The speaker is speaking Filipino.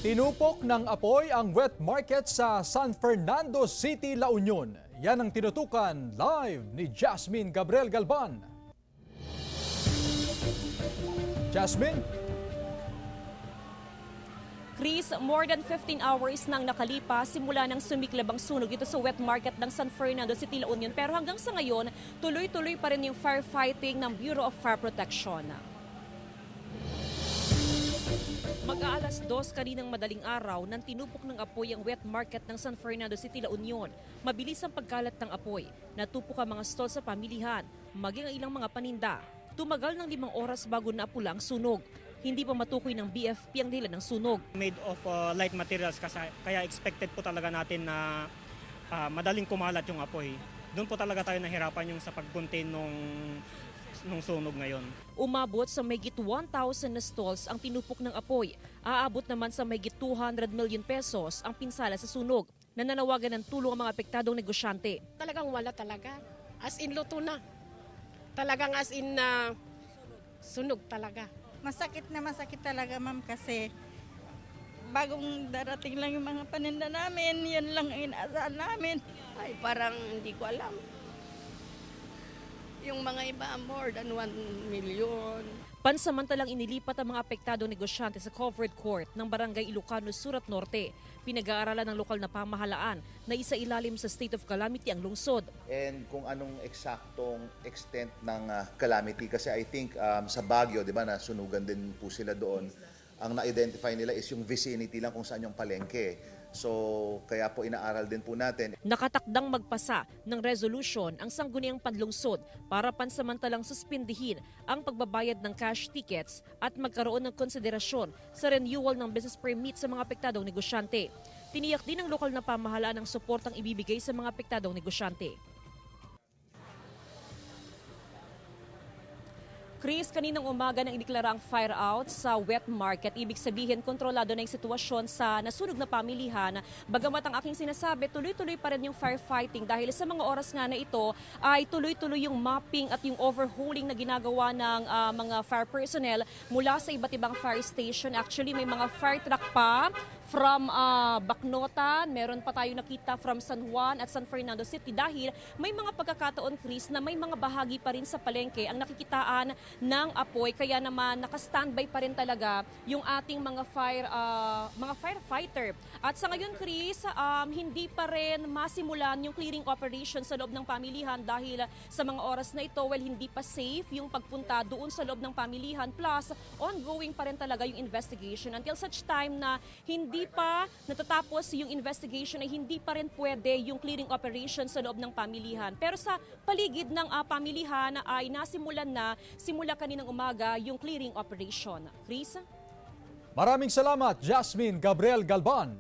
Tinupok ng apoy ang wet market sa San Fernando City, La Union. Yan ang tinutukan live ni Jasmine Gabriel Galban. Jasmine? Chris, more than 15 hours nang nakalipas simula nang sumiklab ang sunog dito sa wet market ng San Fernando City, La Union. Pero hanggang sa ngayon, tuloy-tuloy pa rin yung firefighting ng Bureau of Fire Protection. Mag-aalas 2 kaninang madaling araw nang tinupok ng apoy ang wet market ng San Fernando City, La Union. Mabilis ang pagkalat ng apoy. Natupok ang mga stall sa pamilihan, maging ang ilang mga paninda. Tumagal ng 5 oras bago naapula ang sunog. Hindi pa matukoy ng BFP ang dahilan ng sunog. Made of light materials kaya expected po talaga natin na madaling kumalat yung apoy. Doon po talaga tayo nahirapan yung sa pag-contain nung sunog ngayon. Umabot sa mahigit 1,000 na stalls ang tinupok ng apoy. Aabot naman sa mahigit 200 million pesos ang pinsala sa sunog. Nananawagan ng tulong ang mga apektadong negosyante. Talagang wala talaga. As in luto na. Talagang as in sunog talaga. Masakit talaga, ma'am, kasi bagong darating lang yung mga paninda namin, yan lang ang inaasahan namin. Ay, parang hindi ko alam. Yung mga iba, more than 1 million. Pansamantalang inilipat ang mga apektadong negosyante sa covered court ng Barangay Ilocano, Surat Norte. Pinag-aaralan ng lokal na pamahalaan na isailalim sa state of calamity ang lungsod. And kung anong eksaktong extent ng calamity, kasi I think sa Baguio, di ba, nasunugan din po sila doon. Ang na-identify nila is yung vicinity lang kung saan yung palengke. So, kaya po inaaral din po natin. Nakatakdang magpasa ng resolution ang sangguniang panlungsod para pansamantalang suspindihin ang pagbabayad ng cash tickets at magkaroon ng konsiderasyon sa renewal ng business permit sa mga apektadong negosyante. Tiniyak din ng lokal na pamahalaan ang suportang ibibigay sa mga apektadong negosyante. Chris, kaninang umaga nang ideklara ang fire out sa wet market. Ibig sabihin, kontrolado na yung sitwasyon sa nasunog na pamilihan. Bagamat ang aking sinasabi, tuloy-tuloy pa rin yung firefighting dahil sa mga oras nga na ito ay tuloy-tuloy yung mapping at yung overhauling na ginagawa ng mga fire personnel mula sa iba't ibang fire station. Actually, may mga fire truck pa from Bacnotan, meron pa tayo nakita from San Juan at San Fernando City dahil may mga pagkakataon, Chris, na may mga bahagi pa rin sa palengke ang nakikitaan ng apoy, kaya naman naka-standby pa rin talaga yung ating mga firefighter. At sa ngayon, Chris, hindi pa rin masimulan yung clearing operation sa loob ng pamilihan dahil sa mga oras na ito, hindi pa safe yung pagpunta doon sa loob ng pamilihan. Plus, ongoing pa rin talaga yung investigation until such time na hindi pa natatapos yung investigation ay hindi pa rin pwede yung clearing operation sa loob ng pamilihan. Pero sa paligid ng pamilihan ay nasimulan na simula kaninang umaga yung clearing operation. Chris? Maraming salamat, Jasmine Gabriel Galban.